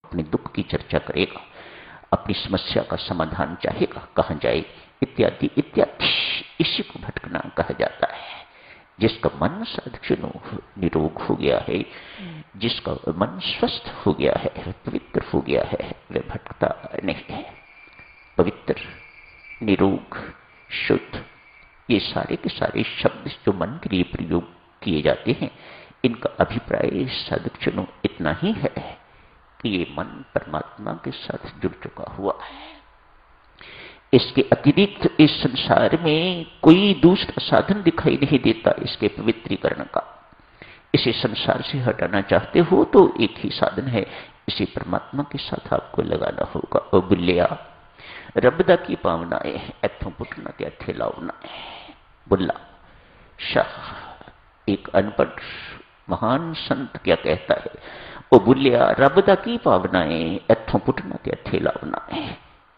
अपने दुख की चर्चा करेगा, अपनी समस्या का समाधान चाहेगा, कहां जाए, इत्यादि इत्यादि। इसी को भटकना कहा जाता है। जिसका मन सद्गुण निरोग हो गया है, जिसका मन स्वस्थ हो गया है, पवित्र हो गया है, वह भटकता नहीं है। पवित्र, निरोग, शुद्ध, ये सारे के सारे शब्द जो मन के लिए प्रयोग किए जाते हैं, इनका अभिप्राय सद्गुण इतना ही है कि ये मन परमात्मा के साथ जुड़ चुका हुआ है। इसके अतिरिक्त इस संसार में कोई दूसरा साधन दिखाई नहीं देता इसके पवित्रीकरण का। इसे संसार से हटाना चाहते हो तो एक ही साधन है, इसे परमात्मा के साथ आपको लगाना होगा। ओ बुल्लिया रबदा की पावनाए एथों पुटना त्या थे लावना। बुल्ला शाह एक अनपढ़ महान संत क्या कहता है, ओ बुल्लिया रबदा की पावनाए एथों पुटना त्या थे लावना।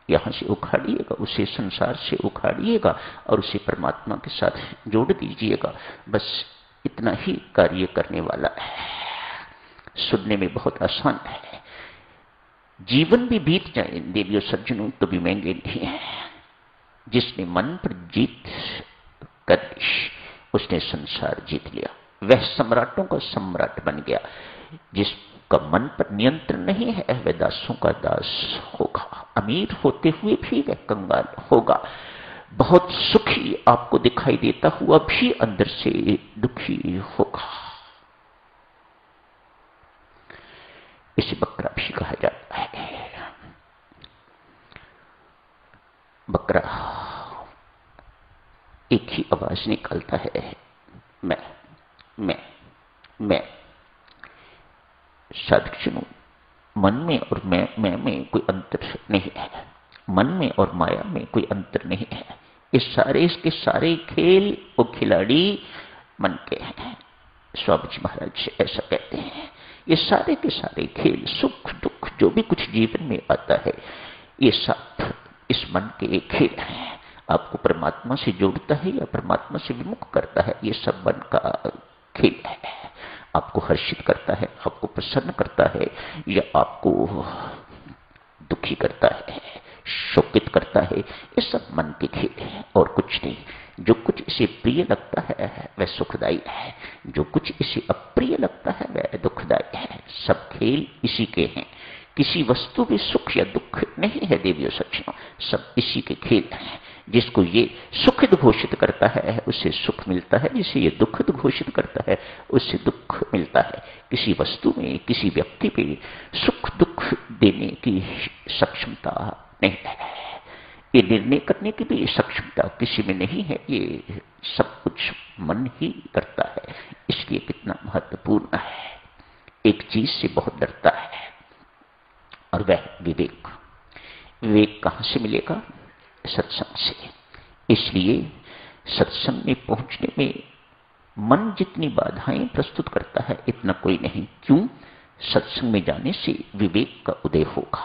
यहां से उखाड़िएगा, उसे संसार से उखाड़िएगा और उसे परमात्मा के साथ जोड़ दीजिएगा। बस इतना ही कार्य करने वाला है। सुनने में बहुत आसान है। जीवन भी बीत जाए देवियों सज्जनों तो भी महंगे नहीं है। जिसने मन पर जीत कर ली उसने संसार जीत लिया, वह सम्राटों का सम्राट बन गया। जिसका मन पर नियंत्रण नहीं है वह दासों का दास होगा। अमीर होते हुए भी वह कंगाल होगा। बहुत सुखी आपको दिखाई देता हुआ भी अंदर से दुखी होगा। इसे बकरा भी कहा जाता है। बकरा एक ही आवाज निकालता है, मैं मैं मैं। सद्गुण मन में और मैं में कोई अंतर नहीं है। मन में और माया में कोई अंतर नहीं है। इसके सारे खेल और खिलाड़ी मन के हैं। स्वामी जी महाराज ऐसा कहते हैं। ये सारे के सारे खेल, सुख दुख जो भी कुछ जीवन में आता है, ये सब इस मन के खेल हैं। आपको परमात्मा से जोड़ता है या परमात्मा से विमुख करता है, ये सब मन का खेल है। आपको हर्षित करता है, आपको प्रसन्न करता है या आपको दुखी करता है, शोकित करता है, ये सब मन के खेल है और कुछ नहीं। जो कुछ इसे प्रिय लगता है वह सुखदायी है, जो कुछ इसे अप्रिय लगता है वह दुखदायी है। सब खेल इसी के हैं। किसी वस्तु में सुख या दुख नहीं है देवियों सज्जनों, सब इसी के खेल हैं। जिसको ये सुखद घोषित करता है उससे सुख मिलता है, जिसे ये दुखद घोषित करता है उससे दुख मिलता है। किसी वस्तु में, किसी व्यक्ति में सुख दुख देने की सक्षमता नहीं है। ये निर्णय करने की भी सक्षमता किसी में नहीं है। ये सब कुछ मन ही करता है। इसलिए कितना महत्वपूर्ण है। एक चीज से बहुत डरता है और वह विवेक। विवेक कहां से मिलेगा? सत्संग से। इसलिए सत्संग में पहुंचने में मन जितनी बाधाएं प्रस्तुत करता है इतना कोई नहीं। क्यों? सत्संग में जाने से विवेक का उदय होगा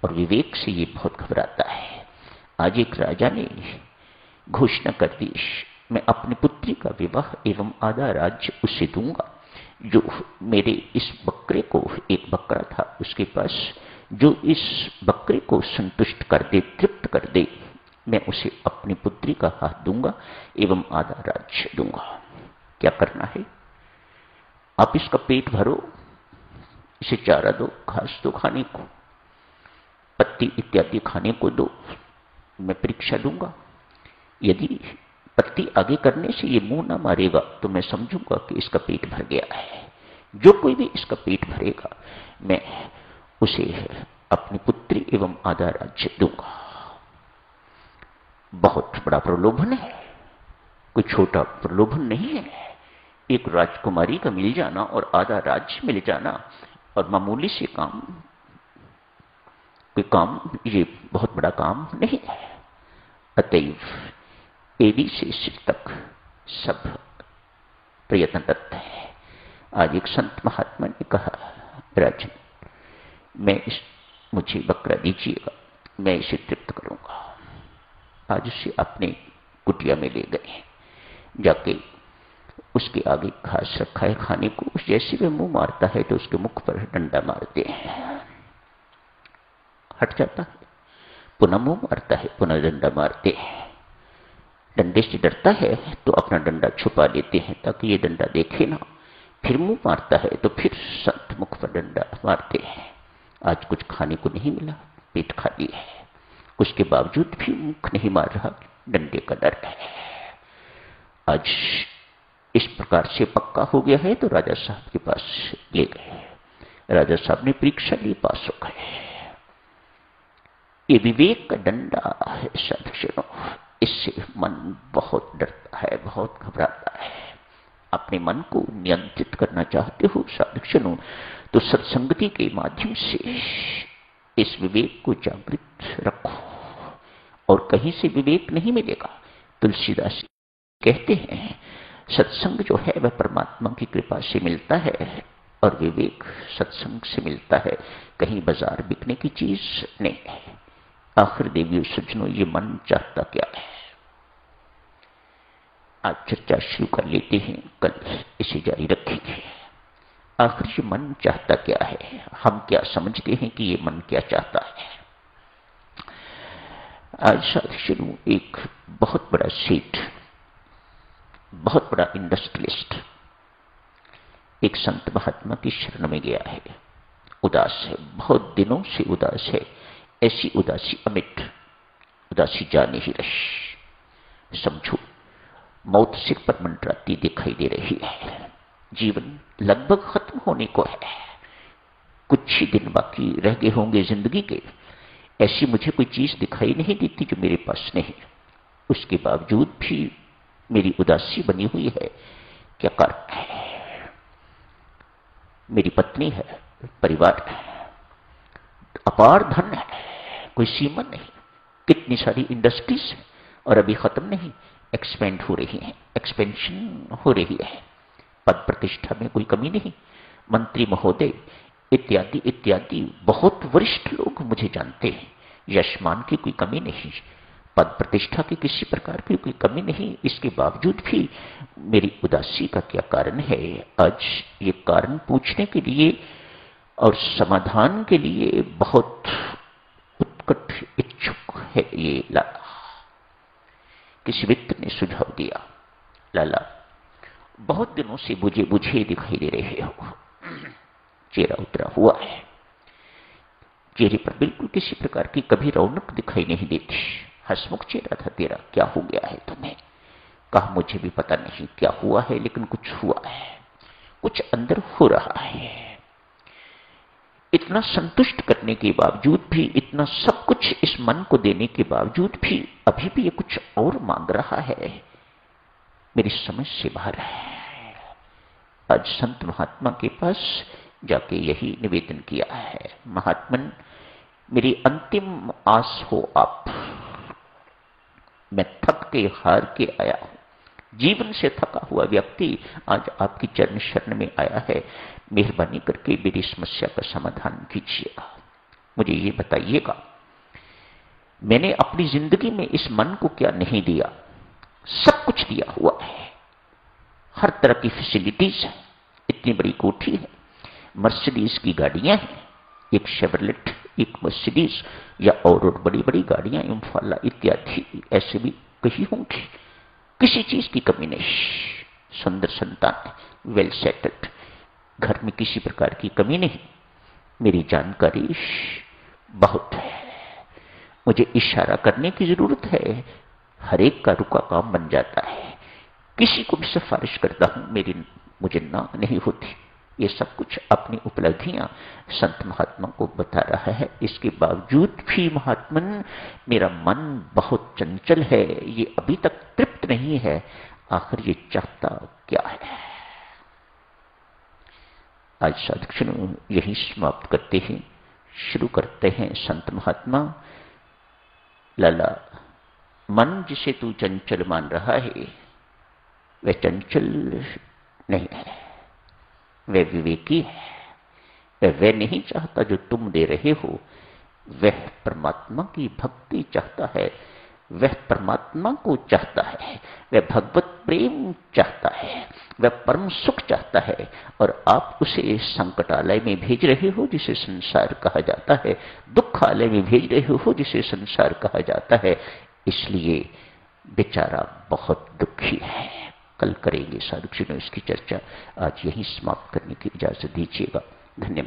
और विवेक से ये बहुत घबराता है। आज एक राजा ने घोषणा कर दी, मैं अपनी पुत्री का विवाह एवं आधा राज्य उसे दूंगा जो मेरे इस बकरे को, एक बकरा था उसके पास, जो इस बकरे को संतुष्ट कर दे, तृप्त कर दे, मैं उसे अपनी पुत्री का हाथ दूंगा एवं आधा राज्य दूंगा। क्या करना है? आप इसका पेट भरो, इसे चारा दो, घास दो खाने को, पत्ती इत्यादि खाने को दो, मैं परीक्षा दूंगा। यदि पत्ती आगे करने से ये मुंह ना मारेगा तो मैं समझूंगा कि इसका पेट भर गया है। जो कोई भी इसका पेट भरेगा मैं उसे अपनी पुत्री एवं आधा राज्य दूंगा। बहुत बड़ा प्रलोभन है, कोई छोटा प्रलोभन नहीं है। एक राजकुमारी का मिल जाना और आधा राज्य मिल जाना और मामूली से काम, कोई काम, ये बहुत बड़ा काम नहीं है। अतएव एडी से सिर तक सब प्रयत्नरत है। आज एक संत महात्मा ने कहा, राजन मुझे बकरा दीजिएगा, मैं इसे तृप्त करूंगा। आज उसे अपने कुटिया में ले गए, जाके उसके आगे घास रखा है खाने को। जैसे वह मुंह मारता है तो उसके मुख पर डंडा मारते हैं। हट जाता है, पुनः मुंह मारता है, पुनः डंडा मारते हैं। डंडे से डरता है तो अपना डंडा छुपा लेते हैं ताकि ये डंडा देखे ना, फिर मुंह मारता है तो फिर संत मुख पर डंडा मारते हैं। आज कुछ खाने को नहीं मिला, पेट खाली है, उसके बावजूद भी मुख नहीं मार रहा, डंडे का डर है। आज इस प्रकार से पक्का हो गया है तो राजा साहब के पास ले गए। राजा साहब ने परीक्षा ली, पास हो गए। ये विवेक का डंडा है साधुजनों, इससे मन बहुत डरता है, बहुत घबराता है। अपने मन को नियंत्रित करना चाहते हो साधुजनों तो सत्संगति के माध्यम से इस विवेक को जागृत रखो, और कहीं से विवेक नहीं मिलेगा। तुलसीदास कहते हैं सत्संग जो है वह परमात्मा की कृपा से मिलता है और विवेक सत्संग से मिलता है, कहीं बाजार बिकने की चीज नहीं है। आखिर देवियों सज्जनों, ये मन चाहता क्या है? आज चर्चा शुरू कर लेते हैं, कल इसे जारी रखेंगे। आखिर ये मन चाहता क्या है? हम क्या समझते हैं कि ये मन क्या चाहता है? आज साथियों, एक बहुत बड़ा सेठ, बहुत बड़ा इंडस्ट्रियलिस्ट एक संत महात्मा की शरण में गया है। उदास है, बहुत दिनों से उदास है। ऐसी उदासी अमिट, उदासी जा नहीं रही। समझो मौत सिर पर मंडराती दिखाई दे रही है, जीवन लगभग खत्म होने को है, कुछ ही दिन बाकी रह गए होंगे जिंदगी के। ऐसी मुझे कोई चीज दिखाई नहीं देती जो मेरे पास नहीं, उसके बावजूद भी मेरी उदासी बनी हुई है। क्या कारण है? मेरी पत्नी है, परिवार है, अपार धन है, कोई सीमा नहीं, कितनी सारी इंडस्ट्रीज है और अभी खत्म नहीं, एक्सपेंड हो रही है, एक्सपेंशन हो रही है। पद प्रतिष्ठा में कोई कमी नहीं, मंत्री महोदय इत्यादि इत्यादि बहुत वरिष्ठ लोग मुझे जानते हैं। यशमान की कोई कमी नहीं, पद प्रतिष्ठा की किसी प्रकार की कोई कमी नहीं, इसके बावजूद भी मेरी उदासी का क्या कारण है? आज ये कारण पूछने के लिए और समाधान के लिए बहुत उत्कट इच्छुक है ये लाला। किसी व्यक्ति ने सुझाव दिया, लाला बहुत दिनों से बुझे बुझे दिखाई दे रहे हो, चेहरा उतरा हुआ है, चेहरे पर बिल्कुल किसी प्रकार की कभी रौनक दिखाई नहीं देती, हंसमुख चेहरा था तेरा, क्या हो गया है तुम्हें? कहा मुझे भी पता नहीं क्या हुआ है, लेकिन कुछ हुआ है, कुछ अंदर हो रहा है। इतना संतुष्ट करने के बावजूद भी, इतना सब कुछ इस मन को देने के बावजूद भी अभी भी ये कुछ और मांग रहा है, मेरी समझ से बाहर है। आज संत महात्मा के पास जाके यही निवेदन किया है, महात्मन मेरी अंतिम आस हो आप, मैं थक के हार के आया हूं, जीवन से थका हुआ व्यक्ति आज आपकी चरण शरण में आया है, मेहरबानी करके मेरी समस्या का समाधान कीजिएगा। मुझे ये बताइएगा, मैंने अपनी जिंदगी में इस मन को क्या नहीं दिया? सब कुछ दिया हुआ है, हर तरह की फैसिलिटीज है, इतनी बड़ी कोठी है, मर्सिडीज की गाड़ियां हैं, एक शेवरलेट, एक मर्सिडीज या और बड़ी बड़ी गाड़ियां, इम्फाला इत्यादि ऐसे भी कही होंगी, किसी चीज की कमी नहीं, सुंदर संतान, वेल सेटल्ड, घर में किसी प्रकार की कमी नहीं। मेरी जानकारी बहुत है, मुझे इशारा करने की जरूरत है, हर एक का रुका काम बन जाता है, किसी को भी सिफारिश करता हूं मुझे ना नहीं होती। ये सब कुछ अपनी उपलब्धियां संत महात्मा को बता रहा है, इसके बावजूद भी महात्मन मेरा मन बहुत चंचल है, ये अभी तक तृप्त नहीं है, आखिर ये चाहता क्या है? आज साधुजनों यही समाप्त करते हैं, शुरू करते हैं संत महात्मा। लाला मन जिसे तू चंचल मान रहा है वह चंचल नहीं है, वह विवेकी है, वह नहीं चाहता जो तुम दे रहे हो, वह परमात्मा की भक्ति चाहता है, वह परमात्मा को चाहता है, वह भगवत प्रेम चाहता है, वह परम सुख चाहता है और आप उसे संकटालय में भेज रहे हो जिसे संसार कहा जाता है, दुखालय में भेज रहे हो जिसे संसार कहा जाता है। इसलिए बेचारा बहुत दुखी है। कल करेंगे साधुजनों इसकी चर्चा। आज यहीं समाप्त करने की इजाजत दीजिएगा। धन्यवाद।